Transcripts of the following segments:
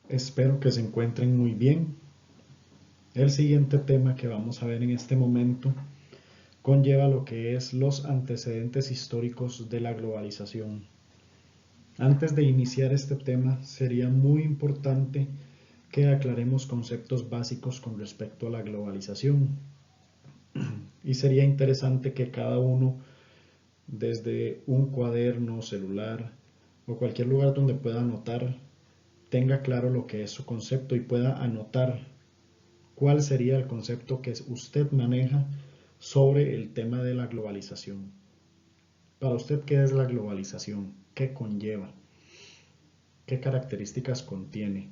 Espero que se encuentren muy bien. El siguiente tema que vamos a ver en este momento conlleva lo que es los antecedentes históricos de la globalización. Antes de iniciar este tema, sería muy importante que aclaremos conceptos básicos con respecto a la globalización. Y sería interesante que cada uno, desde un cuaderno, celular o cualquier lugar donde pueda anotar, tenga claro lo que es su concepto y pueda anotar cuál sería el concepto que usted maneja sobre el tema de la globalización. Para usted, ¿qué es la globalización? ¿Qué conlleva? ¿Qué características contiene?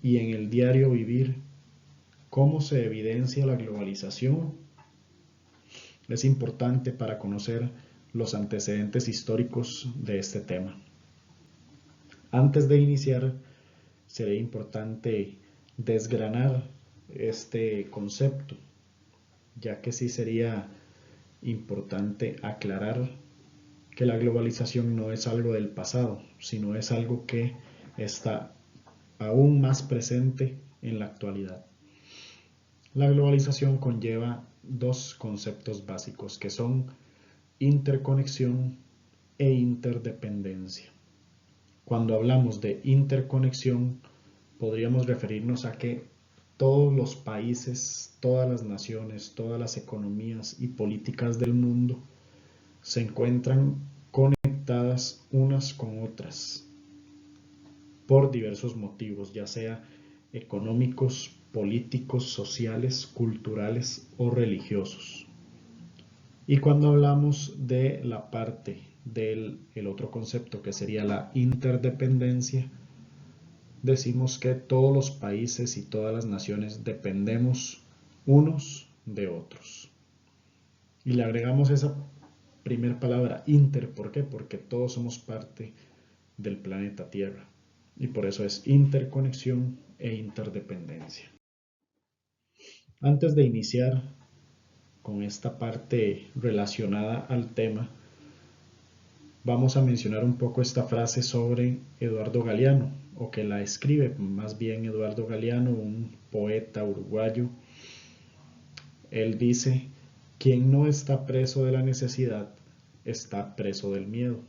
Y en el diario vivir, ¿cómo se evidencia la globalización? Es importante para conocer los antecedentes históricos de este tema. Antes de iniciar, sería importante desgranar este concepto, ya que sí sería importante aclarar que la globalización no es algo del pasado, sino es algo que está aún más presente en la actualidad. La globalización conlleva dos conceptos básicos que son interconexión e interdependencia. Cuando hablamos de interconexión, podríamos referirnos a que todos los países, todas las naciones, todas las economías y políticas del mundo se encuentran conectadas unas con otras por diversos motivos, ya sea económicos, políticos, sociales, culturales o religiosos. Y cuando hablamos de la parte del otro concepto que sería la interdependencia, decimos que todos los países y todas las naciones dependemos unos de otros. Y le agregamos esa primera palabra, inter, ¿por qué? Porque todos somos parte del planeta Tierra. Y por eso es interconexión e interdependencia. Antes de iniciar con esta parte relacionada al tema, vamos a mencionar un poco esta frase sobre Eduardo Galeano, o que la escribe más bien Eduardo Galeano, un poeta uruguayo. Él dice: quien no está preso de la necesidad, está preso del miedo.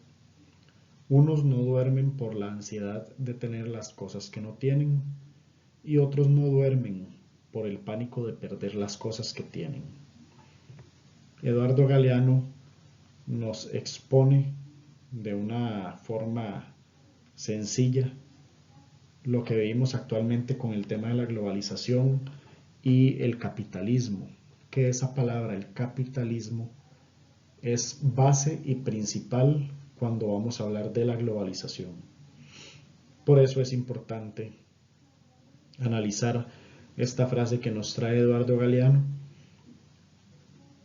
Unos no duermen por la ansiedad de tener las cosas que no tienen, y otros no duermen por el pánico de perder las cosas que tienen. Eduardo Galeano nos expone de una forma sencilla lo que vivimos actualmente con el tema de la globalización y el capitalismo, que esa palabra, el capitalismo, es base y principal cuando vamos a hablar de la globalización. Por eso es importante analizar esta frase que nos trae Eduardo Galeano,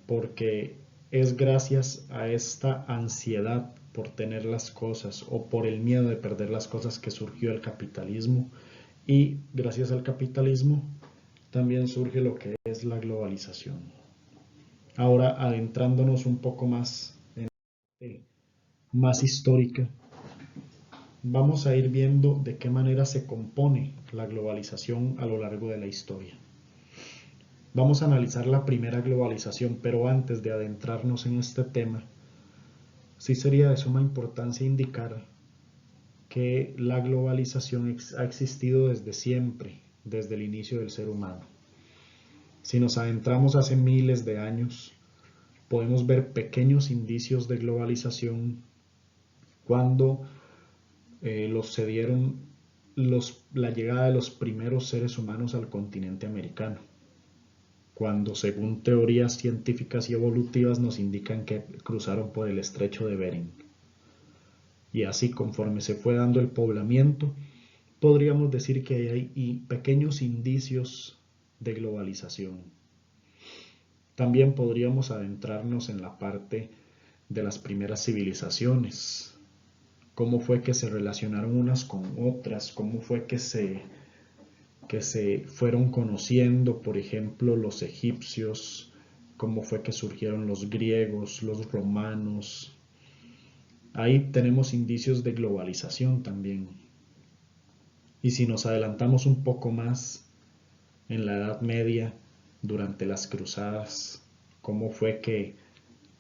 porque es gracias a esta ansiedad por tener las cosas o por el miedo de perder las cosas que surgió el capitalismo, y gracias al capitalismo también surge lo que es la globalización. Ahora, adentrándonos un poco más en más histórica, vamos a ir viendo de qué manera se compone la globalización a lo largo de la historia. Vamos a analizar la primera globalización, pero antes de adentrarnos en este tema, sí sería de suma importancia indicar que la globalización ha existido desde siempre, desde el inicio del ser humano. Si nos adentramos hace miles de años, podemos ver pequeños indicios de globalización cuando se dieron la llegada de los primeros seres humanos al continente americano, cuando según teorías científicas y evolutivas nos indican que cruzaron por el estrecho de Bering. Y así, conforme se fue dando el poblamiento, podríamos decir que hay pequeños indicios de globalización. También podríamos adentrarnos en la parte de las primeras civilizaciones, cómo fue que se relacionaron unas con otras, cómo fue que se fueron conociendo, por ejemplo, los egipcios, cómo fue que surgieron los griegos, los romanos. Ahí tenemos indicios de globalización también. Y si nos adelantamos un poco más en la Edad Media, durante las cruzadas, cómo fue que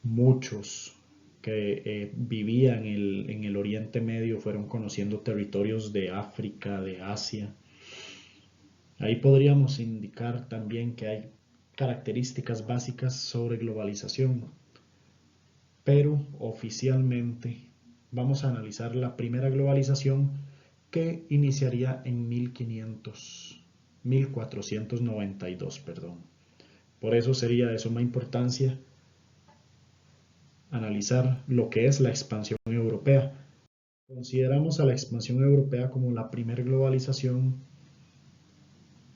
muchos que vivían en el Oriente Medio fueron conociendo territorios de África, de Asia. Ahí podríamos indicar también que hay características básicas sobre globalización, pero oficialmente vamos a analizar la primera globalización que iniciaría en 1492, perdón. Por eso sería de suma importancia analizar lo que es la expansión europea. Consideramos a la expansión europea como la primera globalización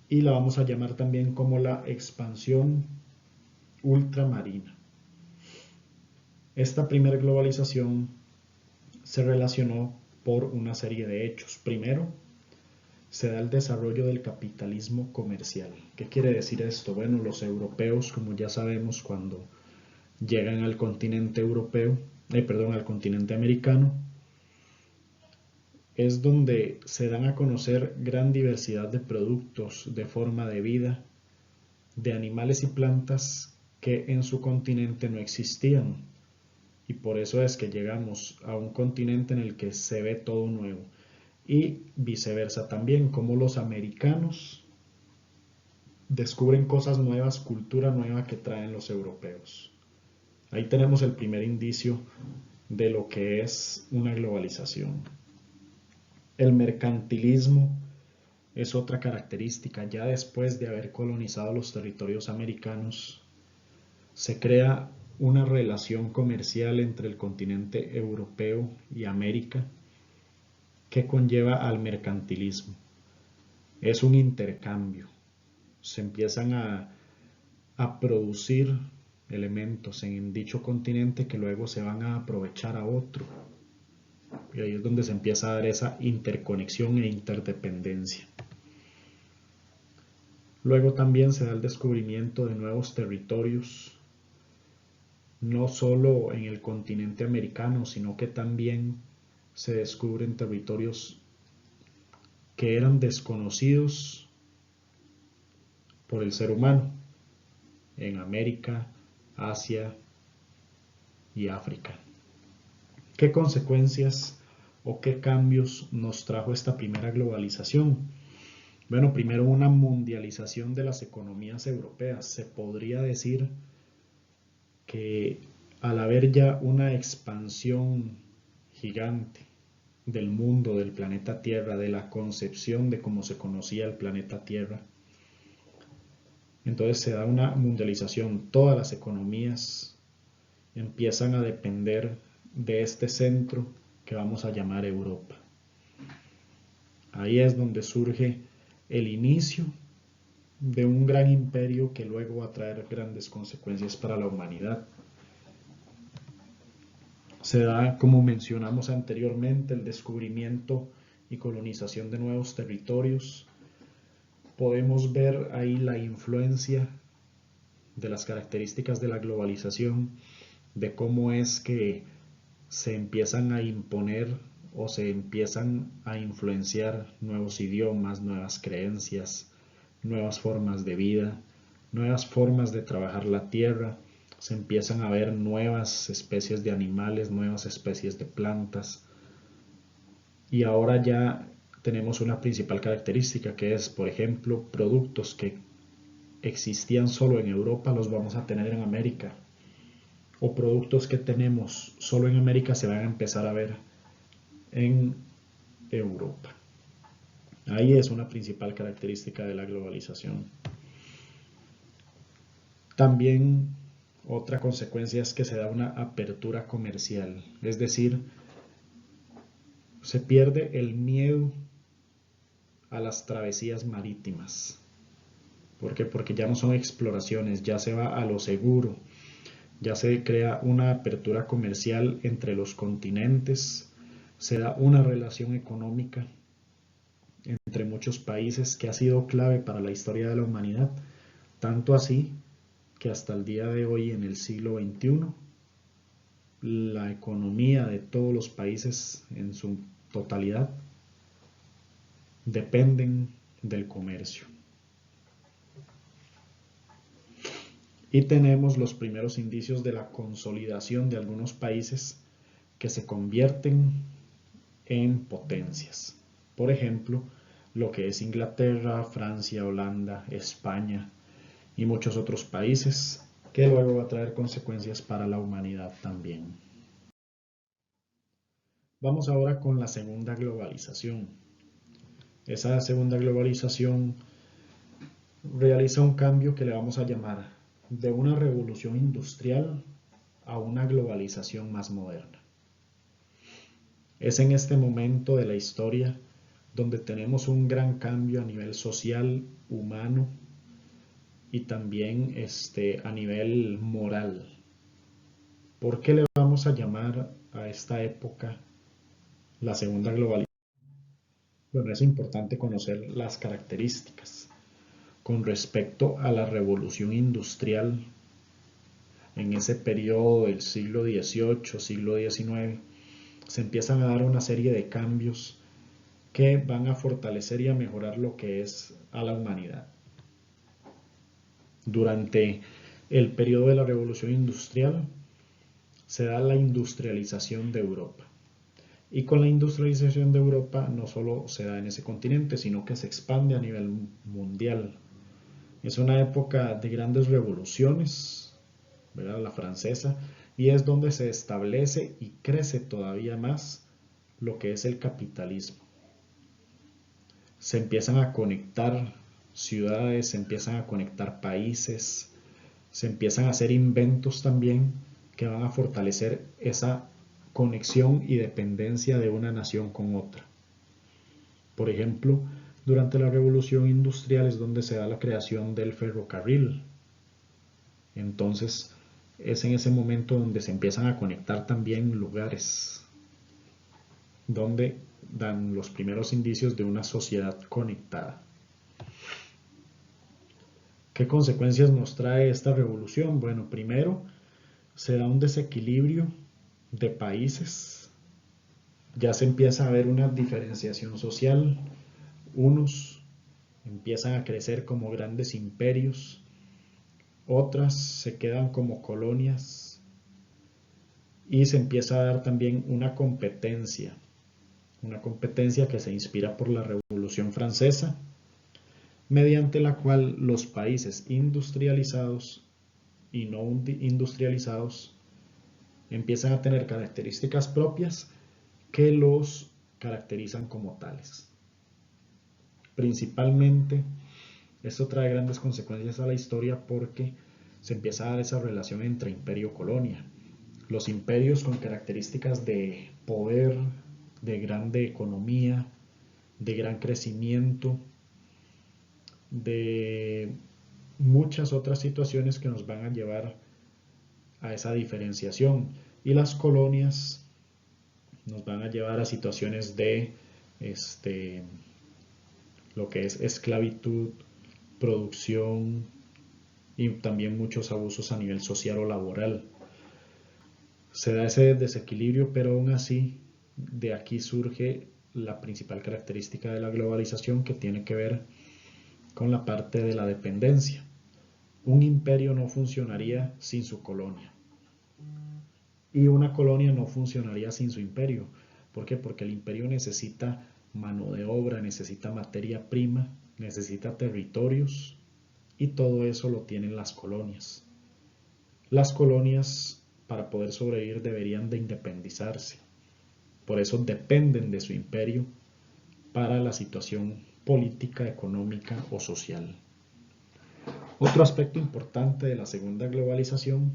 y la vamos a llamar también como la expansión ultramarina. Esta primera globalización se relacionó por una serie de hechos. Primero, se da el desarrollo del capitalismo comercial. ¿Qué quiere decir esto? Bueno, los europeos, como ya sabemos, cuando llegan al continente al continente americano, es donde se dan a conocer gran diversidad de productos, de forma de vida, de animales y plantas que en su continente no existían. Y por eso es que llegamos a un continente en el que se ve todo nuevo. Y viceversa también, como los americanos descubren cosas nuevas, cultura nueva que traen los europeos. Ahí tenemos el primer indicio de lo que es una globalización. El mercantilismo es otra característica. Ya después de haber colonizado los territorios americanos, se crea una relación comercial entre el continente europeo y América que conlleva al mercantilismo. Es un intercambio. Se empiezan a producir elementos en dicho continente que luego se van a aprovechar a otro. Y ahí es donde se empieza a dar esa interconexión e interdependencia. Luego también se da el descubrimiento de nuevos territorios, no solo en el continente americano, sino que también se descubren territorios que eran desconocidos por el ser humano en América, Asia y África. ¿Qué consecuencias o qué cambios nos trajo esta primera globalización? Bueno, primero una mundialización de las economías europeas. Se podría decir que al haber ya una expansión gigante del mundo, del planeta Tierra, de la concepción de cómo se conocía el planeta Tierra, entonces se da una mundialización. Todas las economías empiezan a depender de este centro que vamos a llamar Europa. Ahí es donde surge el inicio de un gran imperio que luego va a traer grandes consecuencias para la humanidad. Se da, como mencionamos anteriormente, el descubrimiento y colonización de nuevos territorios. Podemos ver ahí la influencia de las características de la globalización, de cómo es que se empiezan a imponer o se empiezan a influenciar nuevos idiomas, nuevas creencias, nuevas formas de vida, nuevas formas de trabajar la tierra. Se empiezan a ver nuevas especies de animales, nuevas especies de plantas. Y ahora ya tenemos una principal característica que es, por ejemplo, productos que existían solo en Europa los vamos a tener en América. O productos que tenemos solo en América se van a empezar a ver en Europa. Ahí es una principal característica de la globalización. También otra consecuencia es que se da una apertura comercial, es decir, se pierde el miedo a las travesías marítimas. ¿Por qué? Porque ya no son exploraciones, ya se va a lo seguro, ya se crea una apertura comercial entre los continentes, se da una relación económica entre muchos países que ha sido clave para la historia de la humanidad, tanto así que hasta el día de hoy, en el siglo XXI, la economía de todos los países en su totalidad dependen del comercio. Y tenemos los primeros indicios de la consolidación de algunos países que se convierten en potencias. Por ejemplo, lo que es Inglaterra, Francia, Holanda, España y muchos otros países, que luego va a traer consecuencias para la humanidad también. Vamos ahora con la segunda globalización. Esa segunda globalización realiza un cambio que le vamos a llamar de una revolución industrial a una globalización más moderna. Es en este momento de la historia donde tenemos un gran cambio a nivel social, humano y también a nivel moral. ¿Por qué le vamos a llamar a esta época la segunda globalización? Bueno, es importante conocer las características. Con respecto a la revolución industrial, en ese periodo del siglo XVIII, siglo XIX, se empiezan a dar una serie de cambios que van a fortalecer y a mejorar lo que es a la humanidad. Durante el periodo de la revolución industrial se da la industrialización de Europa. Y con la industrialización de Europa no solo se da en ese continente, sino que se expande a nivel mundial. Es una época de grandes revoluciones, ¿verdad? La francesa, y es donde se establece y crece todavía más lo que es el capitalismo. Se empiezan a conectar ciudades, se empiezan a conectar países, se empiezan a hacer inventos también que van a fortalecer esa conexión y dependencia de una nación con otra. Por ejemplo, durante la revolución industrial es donde se da la creación del ferrocarril. Entonces es en ese momento donde se empiezan a conectar también lugares, donde dan los primeros indicios de una sociedad conectada. ¿Qué consecuencias nos trae esta revolución? Bueno, primero se da un desequilibrio de países, ya se empieza a ver una diferenciación social, unos empiezan a crecer como grandes imperios, otras se quedan como colonias y se empieza a dar también una competencia que se inspira por la Revolución Francesa, mediante la cual los países industrializados y no industrializados empiezan a tener características propias que los caracterizan como tales. Principalmente, esto trae grandes consecuencias a la historia porque se empieza a dar esa relación entre imperio-colonia. Los imperios con características de poder, de grande economía, de gran crecimiento, de muchas otras situaciones que nos van a llevar a esa diferenciación, y las colonias nos van a llevar a situaciones de lo que es esclavitud, producción y también muchos abusos a nivel social o laboral. Se da ese desequilibrio, pero aún así de aquí surge la principal característica de la globalización, que tiene que ver con la parte de la dependencia. Un imperio no funcionaría sin su colonia, y una colonia no funcionaría sin su imperio. ¿Por qué? Porque el imperio necesita mano de obra, necesita materia prima, necesita territorios, y todo eso lo tienen las colonias. Las colonias, para poder sobrevivir, deberían de independizarse. Por eso dependen de su imperio para la situación política, económica o social. Otro aspecto importante de la segunda globalización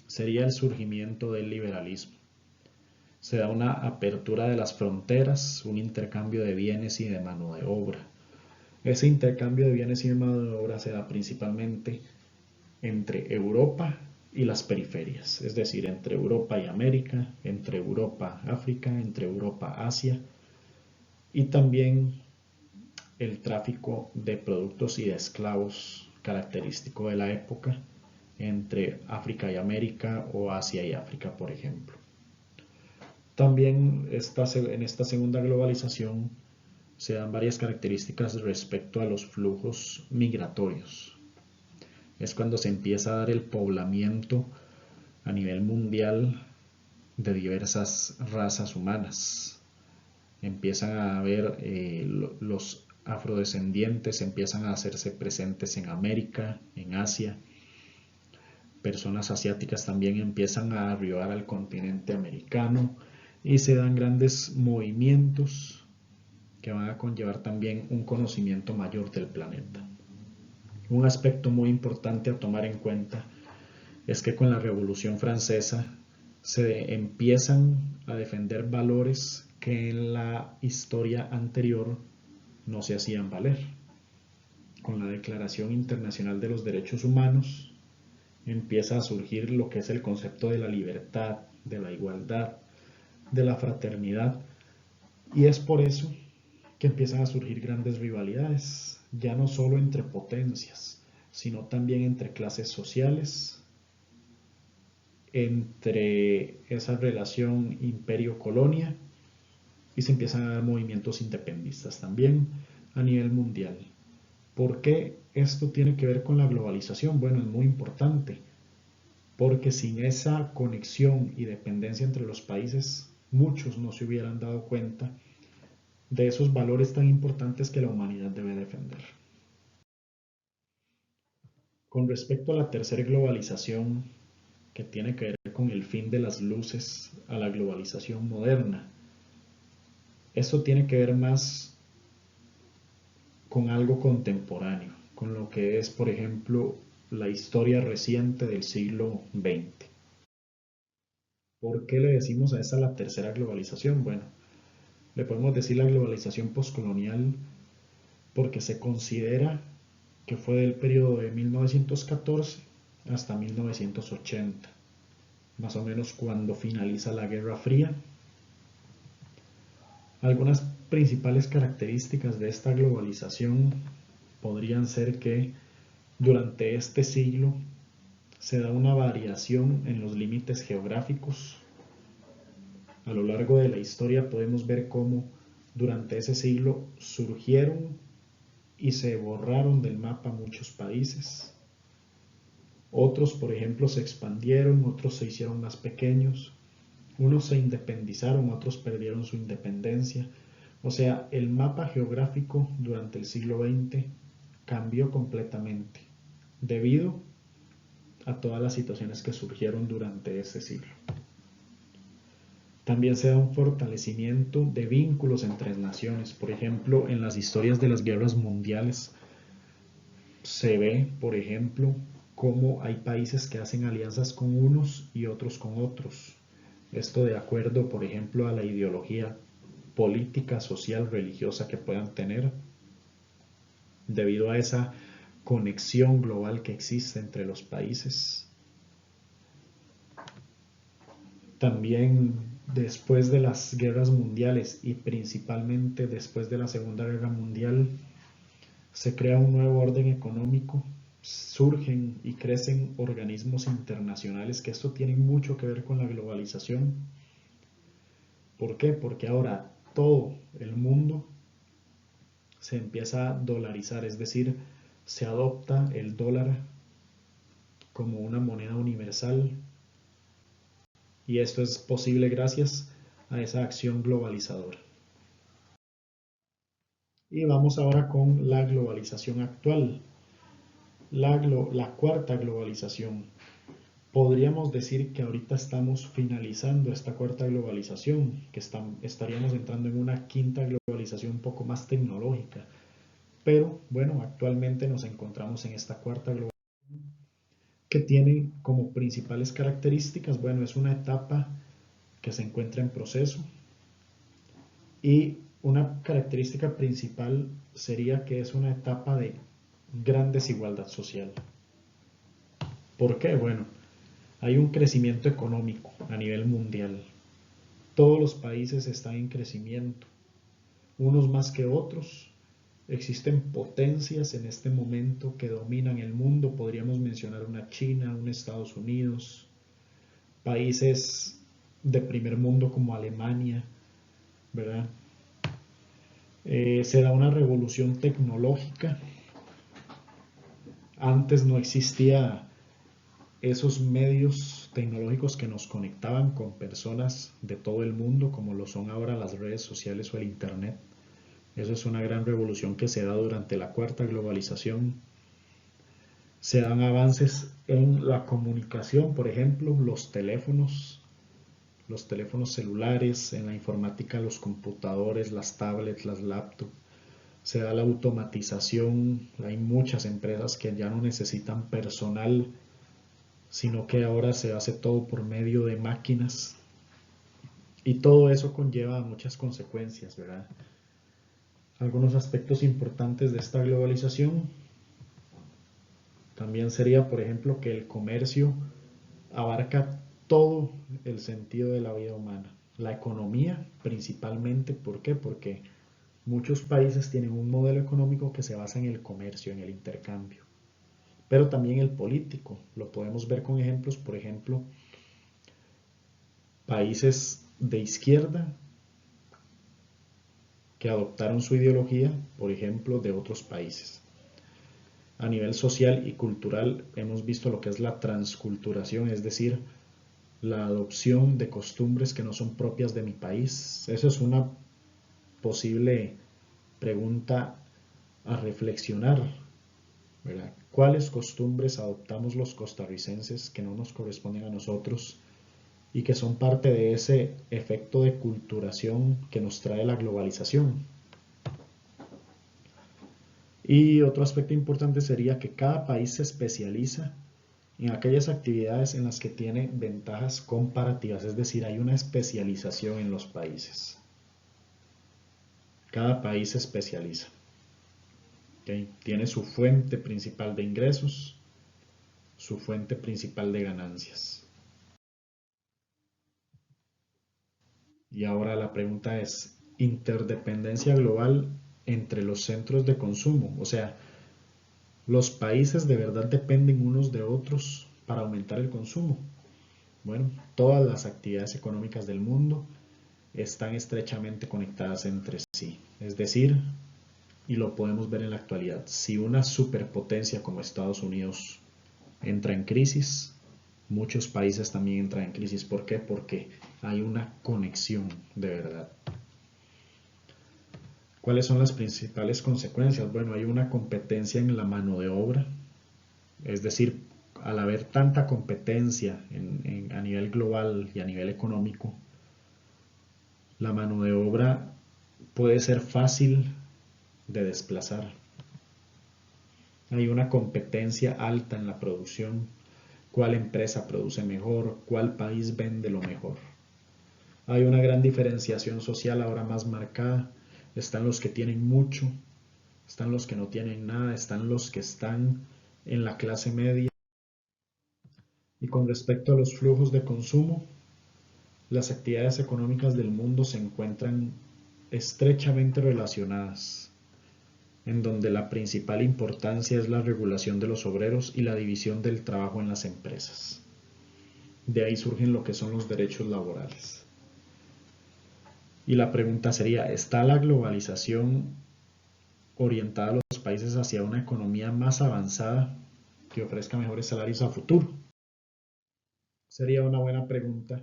sería el surgimiento del liberalismo. Se da una apertura de las fronteras, un intercambio de bienes y de mano de obra. Ese intercambio de bienes y de mano de obra se da principalmente entre Europa y las periferias, es decir, entre Europa y América, entre Europa, África, entre Europa, Asia, y también el tráfico de productos y de esclavos característico de la época entre África y América, o Asia y África, por ejemplo. También en esta segunda globalización se dan varias características respecto a los flujos migratorios. Es cuando se empieza a dar el poblamiento a nivel mundial de diversas razas humanas. Empiezan a haber los afrodescendientes, empiezan a hacerse presentes en América, en Asia. Personas asiáticas también empiezan a arribar al continente americano y se dan grandes movimientos que van a conllevar también un conocimiento mayor del planeta. Un aspecto muy importante a tomar en cuenta es que con la Revolución Francesa se empiezan a defender valores que en la historia anterior no se hacían valer. Con la Declaración Internacional de los Derechos Humanos empieza a surgir lo que es el concepto de la libertad, de la igualdad, de la fraternidad, y es por eso que empiezan a surgir grandes rivalidades, ya no solo entre potencias, sino también entre clases sociales, entre esa relación imperio-colonia, y se empiezan a dar movimientos independistas también a nivel mundial. ¿Por qué esto tiene que ver con la globalización? Bueno, es muy importante, porque sin esa conexión y dependencia entre los países, muchos no se hubieran dado cuenta de esos valores tan importantes que la humanidad debe defender. Con respecto a la tercera globalización, que tiene que ver con el fin de las luces a la globalización moderna, esto tiene que ver más con algo contemporáneo, con lo que es, por ejemplo, la historia reciente del siglo XX. ¿Por qué le decimos a esa la tercera globalización? Bueno, le podemos decir la globalización postcolonial porque se considera que fue del periodo de 1914 hasta 1980, más o menos cuando finaliza la Guerra Fría. Algunas principales características de esta globalización podrían ser que durante este siglo se da una variación en los límites geográficos. A lo largo de la historia podemos ver cómo durante ese siglo surgieron y se borraron del mapa muchos países. Otros, por ejemplo, se expandieron, otros se hicieron más pequeños, unos se independizaron, otros perdieron su independencia. O sea, el mapa geográfico durante el siglo XX cambió completamente debido a todas las situaciones que surgieron durante ese siglo. También se da un fortalecimiento de vínculos entre naciones. Por ejemplo, en las historias de las guerras mundiales se ve, por ejemplo, cómo hay países que hacen alianzas con unos y otros con otros. Esto de acuerdo, por ejemplo, a la ideología política, social, religiosa que puedan tener, debido a esa conexión global que existe entre los países. También después de las guerras mundiales y principalmente después de la Segunda Guerra Mundial, se crea un nuevo orden económico, surgen y crecen organismos internacionales, que esto tiene mucho que ver con la globalización. ¿Por qué? Porque ahora todo el mundo se empieza a dolarizar, es decir, se adopta el dólar como una moneda universal, y esto es posible gracias a esa acción globalizadora. Y vamos ahora con la globalización actual, la cuarta globalización. Podríamos decir que ahorita estamos finalizando esta cuarta globalización, que estaríamos entrando en una quinta globalización un poco más tecnológica. Pero bueno, actualmente nos encontramos en esta cuarta globalización que tiene como principales características, bueno, es una etapa que se encuentra en proceso, y una característica principal sería que es una etapa de gran desigualdad social. ¿Por qué? Bueno, hay un crecimiento económico a nivel mundial. Todos los países están en crecimiento, unos más que otros. Existen potencias en este momento que dominan el mundo. Podríamos mencionar una China, un Estados Unidos, países de primer mundo como Alemania, ¿verdad? Se da una revolución tecnológica. Antes no existía esos medios tecnológicos que nos conectaban con personas de todo el mundo, como lo son ahora las redes sociales o el internet. Eso es una gran revolución que se da durante la cuarta globalización. Se dan avances en la comunicación, por ejemplo, los teléfonos celulares, en la informática, los computadores, las tablets, las laptops. Se da la automatización, hay muchas empresas que ya no necesitan personal, sino que ahora se hace todo por medio de máquinas. Y todo eso conlleva muchas consecuencias, ¿verdad? Algunos aspectos importantes de esta globalización también sería, por ejemplo, que el comercio abarca todo el sentido de la vida humana. La economía principalmente, ¿por qué? Porque muchos países tienen un modelo económico que se basa en el comercio, en el intercambio. Pero también el político, lo podemos ver con ejemplos, por ejemplo, países de izquierda que adoptaron su ideología, por ejemplo, de otros países. A nivel social y cultural hemos visto lo que es la transculturación, es decir, la adopción de costumbres que no son propias de mi país. Eso es una posible pregunta a reflexionar, ¿verdad? ¿Cuáles costumbres adoptamos los costarricenses que no nos corresponden a nosotros y que son parte de ese efecto de culturación que nos trae la globalización? Y otro aspecto importante sería que cada país se especializa en aquellas actividades en las que tiene ventajas comparativas, es decir, hay una especialización en los países. Cada país se especializa. ¿Okay? Tiene su fuente principal de ingresos, su fuente principal de ganancias. Y ahora la pregunta es, interdependencia global entre los centros de consumo, o sea, ¿los países de verdad dependen unos de otros para aumentar el consumo? Bueno, todas las actividades económicas del mundo están estrechamente conectadas entre sí. Es decir, y lo podemos ver en la actualidad, si una superpotencia como Estados Unidos entra en crisis, muchos países también entran en crisis. ¿Por qué? Porque hay una conexión de verdad. ¿Cuáles son las principales consecuencias? Bueno, hay una competencia en la mano de obra, es decir, al haber tanta competencia a nivel global y a nivel económico, la mano de obra puede ser fácil de desplazar. Hay una competencia alta en la producción. ¿Cuál empresa produce mejor? ¿Cuál país vende lo mejor? Hay una gran diferenciación social ahora más marcada. Están los que tienen mucho, están los que no tienen nada, están los que están en la clase media. Y con respecto a los flujos de consumo, las actividades económicas del mundo se encuentran estrechamente relacionadas, en donde la principal importancia es la regulación de los obreros y la división del trabajo en las empresas. De ahí surgen lo que son los derechos laborales. Y la pregunta sería, ¿está la globalización orientada a los países hacia una economía más avanzada que ofrezca mejores salarios a futuro? Sería una buena pregunta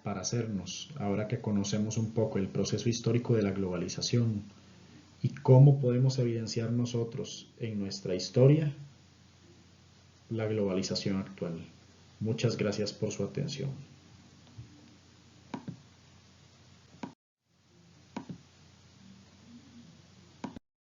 para hacernos, ahora que conocemos un poco el proceso histórico de la globalización y cómo podemos evidenciar nosotros en nuestra historia la globalización actual. Muchas gracias por su atención.